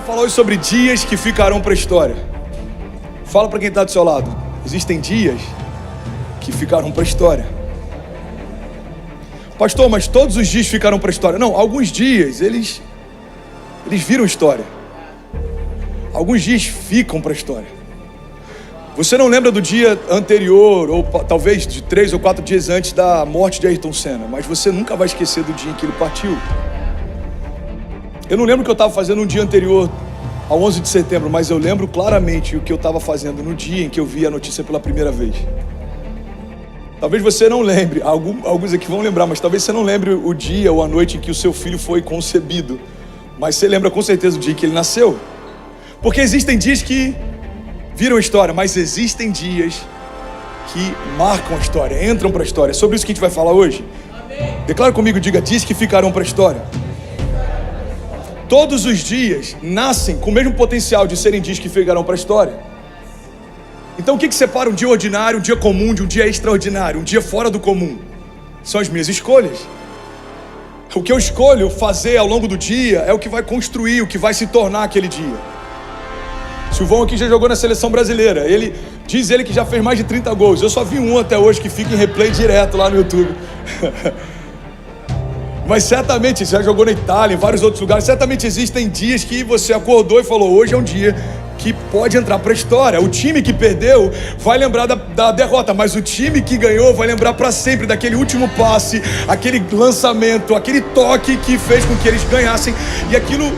falar hoje sobre dias que ficarão para a história. Fala para quem está do seu lado. Existem dias que ficarão para a história. Pastor, mas todos os dias ficarão para a história. Não, alguns dias eles viram história. Alguns dias ficam para a história. Você não lembra do dia anterior, ou talvez de 3 ou 4 dias antes da morte de Ayrton Senna, mas você nunca vai esquecer do dia em que ele partiu. Eu não lembro o que eu estava fazendo no dia anterior ao 11 de setembro, mas eu lembro claramente o que eu estava fazendo no dia em que eu vi a notícia pela primeira vez. Talvez você não lembre, alguns aqui vão lembrar, mas talvez você não lembre o dia ou a noite em que o seu filho foi concebido, mas você lembra com certeza o dia em que ele nasceu. Porque existem dias que viram a história, mas existem dias que marcam a história, entram para a história. É sobre isso que a gente vai falar hoje. Amém. Declara comigo, diga, dias que ficarão para a história. Todos os dias nascem com o mesmo potencial de serem dias que ficarão para a história. Então o que separa um dia ordinário, um dia comum de um dia extraordinário, um dia fora do comum? São as minhas escolhas. O que eu escolho fazer ao longo do dia é o que vai construir, o que vai se tornar aquele dia. Silvão aqui já jogou na seleção brasileira. Diz ele que já fez mais de 30 gols. Eu só vi um até hoje que fica em replay direto lá no YouTube. Mas certamente, você já jogou na Itália, em vários outros lugares. Certamente existem dias que você acordou e falou: hoje é um dia que pode entrar para a história. O time que perdeu vai lembrar da derrota, mas o time que ganhou vai lembrar para sempre daquele último passe, aquele lançamento, aquele toque que fez com que eles ganhassem. E aquilo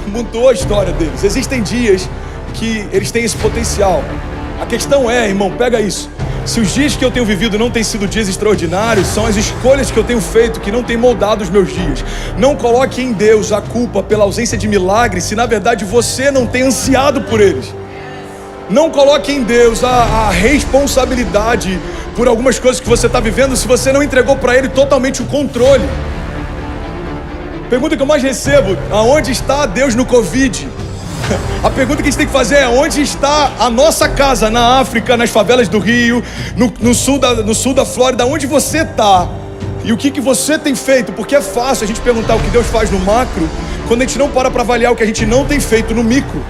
mudou a história deles. Existem dias que eles têm esse potencial. A questão é, irmão, pega isso. Se os dias que eu tenho vivido não têm sido dias extraordinários, são as escolhas que eu tenho feito que não têm moldado os meus dias. Não coloque em Deus a culpa pela ausência de milagres, se na verdade você não tem ansiado por eles. Não coloque em Deus a responsabilidade por algumas coisas que você está vivendo, se você não entregou para Ele totalmente o controle. Pergunta que eu mais recebo: aonde está Deus no Covid? A pergunta que a gente tem que fazer é: onde está a nossa casa na África, nas favelas do Rio, no sul da Flórida? Onde você está? E o que você tem feito? Porque é fácil a gente perguntar o que Deus faz no macro quando a gente não para avaliar o que a gente não tem feito no micro.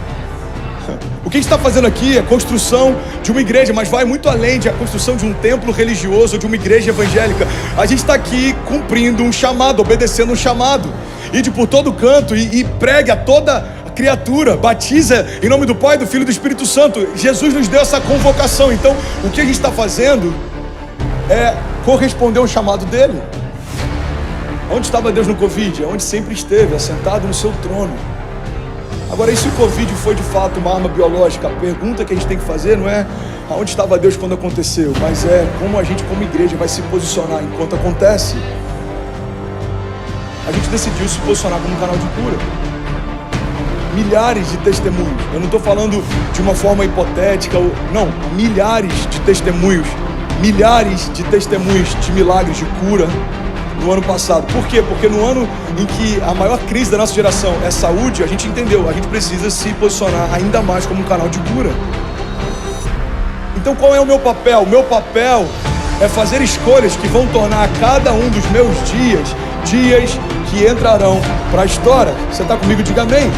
O que a gente está fazendo aqui é a construção de uma igreja, mas vai muito além de a construção de um templo religioso ou de uma igreja evangélica. A gente está aqui cumprindo um chamado, obedecendo um chamado. Ide por todo canto e pregue a toda criatura, batiza em nome do Pai, do Filho e do Espírito Santo. Jesus nos deu essa convocação. Então, o que a gente está fazendo é corresponder ao chamado dele. Onde estava Deus no Covid? Onde sempre esteve, assentado no seu trono. Agora, e se o Covid foi de fato uma arma biológica? A pergunta que a gente tem que fazer não é aonde estava Deus quando aconteceu, mas é como a gente, como igreja, vai se posicionar enquanto acontece. A gente decidiu se posicionar como um canal de cura. Milhares de testemunhos. Eu não estou falando de uma forma hipotética, não, milhares de testemunhos de milagres, de cura no ano passado. Por quê? Porque no ano em que a maior crise da nossa geração é saúde, a gente entendeu, a gente precisa se posicionar ainda mais como um canal de cura. Então qual é o meu papel? O meu papel é fazer escolhas que vão tornar cada um dos meus dias que entrarão para a história. Você está comigo? Diga amém.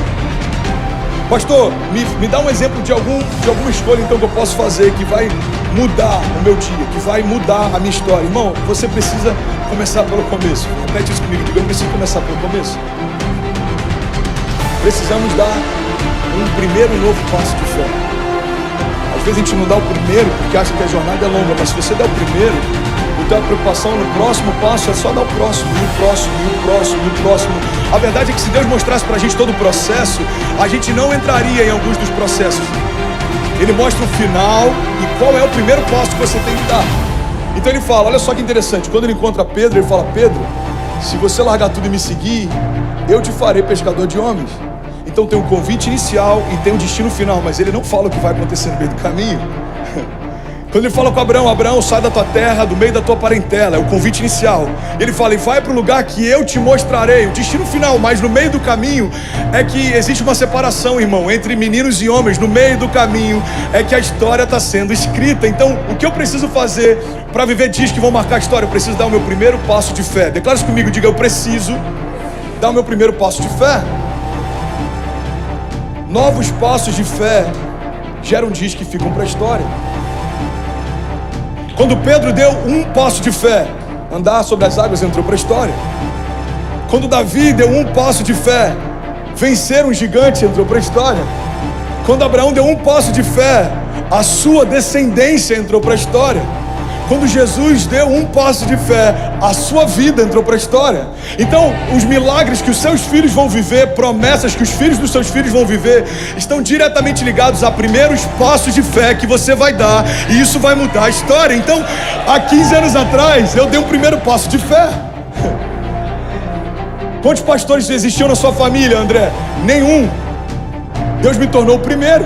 Pastor, me dá um exemplo de alguma escolha então que eu posso fazer que vai mudar o meu dia, que vai mudar a minha história. Irmão, você precisa começar pelo começo. Repete isso comigo, diga: eu preciso começar pelo começo. Precisamos dar um primeiro novo passo de fé. Às vezes a gente não dá o primeiro porque acha que a jornada é longa, mas se você der o primeiro, a tua preocupação no próximo passo é só dar o próximo, e o próximo, e o próximo, e o próximo. A verdade é que se Deus mostrasse pra gente todo o processo, a gente não entraria em alguns dos processos. Ele mostra o final e qual é o primeiro passo que você tem que dar. Então ele fala, olha só que interessante, quando ele encontra Pedro, ele fala: Pedro, se você largar tudo e me seguir, eu te farei pescador de homens. Então tem um convite inicial e tem um destino final, mas ele não fala o que vai acontecer no meio do caminho. Quando ele fala com Abraão: Abraão, sai da tua terra, do meio da tua parentela, é o convite inicial. Ele fala: e vai para o lugar que eu te mostrarei, o destino final. Mas no meio do caminho é que existe uma separação, irmão, entre meninos e homens. No meio do caminho é que a história está sendo escrita. Então, o que eu preciso fazer para viver dias que vão marcar a história? Eu preciso dar o meu primeiro passo de fé. Declara isso comigo, diga: eu preciso dar o meu primeiro passo de fé. Novos passos de fé geram dias que ficam para a história. Quando Pedro deu um passo de fé, andar sobre as águas entrou para a história. Quando Davi deu um passo de fé, vencer um gigante entrou para a história. Quando Abraão deu um passo de fé, a sua descendência entrou para a história. Quando Jesus deu um passo de fé, a sua vida entrou para a história. Então, os milagres que os seus filhos vão viver, promessas que os filhos dos seus filhos vão viver, estão diretamente ligados a primeiros passos de fé que você vai dar, e isso vai mudar a história. Então, há 15 anos atrás, eu dei um primeiro passo de fé. Quantos pastores existiam na sua família, André? Nenhum. Deus me tornou o primeiro.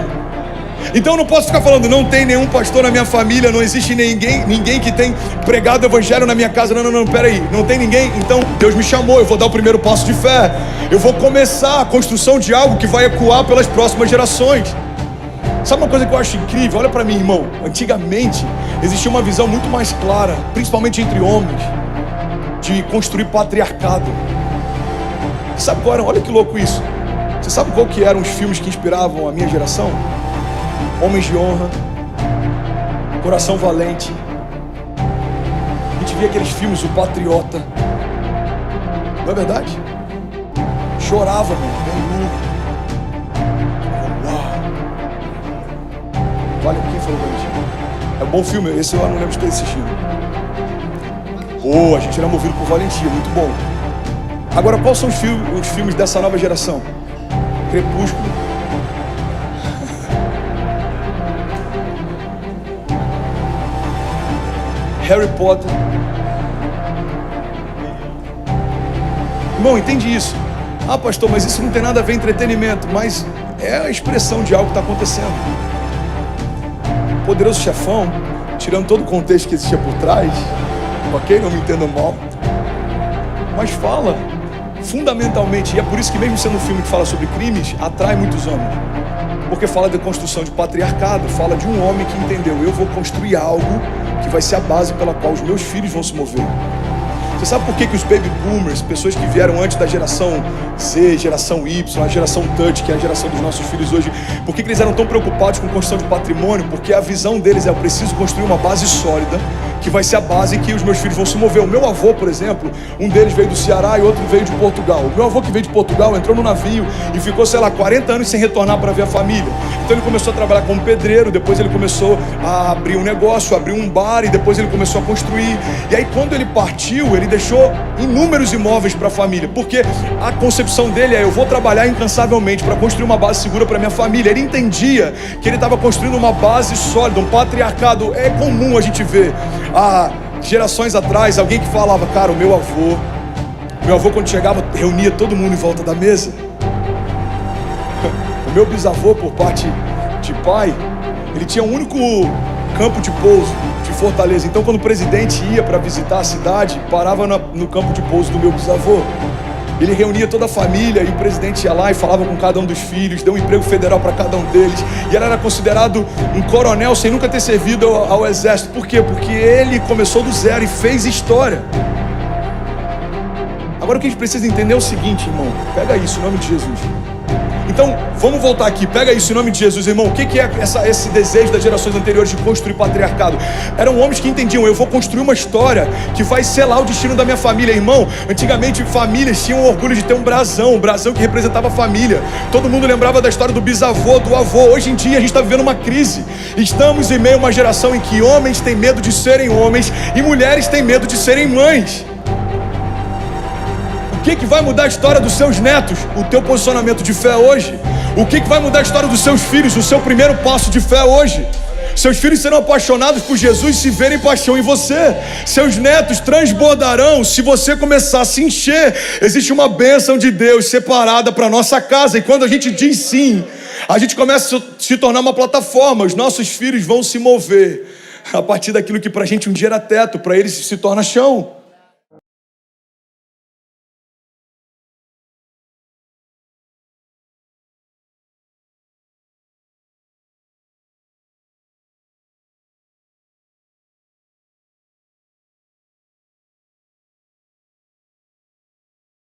Então eu não posso ficar falando, não tem nenhum pastor na minha família, não existe ninguém que tem pregado o evangelho na minha casa. Não, peraí, não tem ninguém, então Deus me chamou, eu vou dar o primeiro passo de fé. Eu vou começar a construção de algo que vai ecoar pelas próximas gerações. Sabe uma coisa que eu acho incrível? Olha para mim, irmão. Antigamente existia uma visão muito mais clara, principalmente entre homens, de construir patriarcado. Sabe qual era? Olha que louco isso. Você sabe qual que eram os filmes que inspiravam a minha geração? Homens de Honra, Coração Valente. A gente via aqueles filmes, O Patriota. Não é verdade? Chorava, mano, bem uau. Vale, quem falou pra gente? É um bom filme, esse eu não lembro de ter assistido. Pô, a gente era movido por valentia, muito bom. Agora, quais são os filmes dessa nova geração? Crepúsculo. Harry Potter. Irmão, entende isso? Ah, pastor, mas isso não tem nada a ver com entretenimento. Mas é a expressão de algo que está acontecendo. Poderoso Chefão, tirando todo o contexto que existia por trás, ok? Não me entendam mal. Mas fala, fundamentalmente, e é por isso que mesmo sendo um filme que fala sobre crimes, atrai muitos homens. Porque fala da construção de patriarcado, fala de um homem que entendeu, eu vou construir algo que vai ser a base pela qual os meus filhos vão se mover. Você sabe por que os baby boomers, pessoas que vieram antes da geração Z, geração Y, a geração Touch, que é a geração dos nossos filhos hoje, por que eles eram tão preocupados com construção de patrimônio? Porque a visão deles é, eu preciso construir uma base sólida, que vai ser a base em que os meus filhos vão se mover. O meu avô, por exemplo, um deles veio do Ceará e outro veio de Portugal. O meu avô que veio de Portugal entrou no navio e ficou, 40 anos sem retornar para ver a família. Então ele começou a trabalhar como pedreiro, depois ele começou a abrir um negócio, abrir um bar e depois ele começou a construir. E aí quando ele partiu, ele deixou inúmeros imóveis para a família, porque a concepção dele é, eu vou trabalhar incansavelmente para construir uma base segura para minha família. Ele entendia que ele estava construindo uma base sólida, um patriarcado. É comum a gente ver, há gerações atrás, alguém que falava, cara, o meu avô quando chegava, reunia todo mundo em volta da mesa. O meu bisavô, por parte de pai, ele tinha um único campo de pouso de Fortaleza. Então quando o presidente ia para visitar a cidade, parava no campo de pouso do meu bisavô. Ele reunia toda a família e o presidente ia lá e falava com cada um dos filhos, deu um emprego federal para cada um deles. E ele era considerado um coronel sem nunca ter servido ao exército. Por quê? Porque ele começou do zero e fez história. Agora o que a gente precisa entender é o seguinte, irmão. Pega isso, em nome de Jesus. Então, vamos voltar aqui. Pega isso em nome de Jesus, irmão. O que é esse desejo das gerações anteriores de construir patriarcado? Eram homens que entendiam, eu vou construir uma história que vai selar o destino da minha família. Irmão, antigamente famílias tinham orgulho de ter um brasão que representava a família. Todo mundo lembrava da história do bisavô, do avô. Hoje em dia a gente está vivendo uma crise. Estamos em meio a uma geração em que homens têm medo de serem homens e mulheres têm medo de serem mães. O que vai mudar a história dos seus netos? O teu posicionamento de fé hoje. O que vai mudar a história dos seus filhos? O seu primeiro passo de fé hoje. Seus filhos serão apaixonados por Jesus se verem paixão em você. Seus netos transbordarão se você começar a se encher. Existe uma bênção de Deus separada para nossa casa. E quando a gente diz sim, a gente começa a se tornar uma plataforma. Os nossos filhos vão se mover a partir daquilo que para a gente um dia era teto, para eles se torna chão.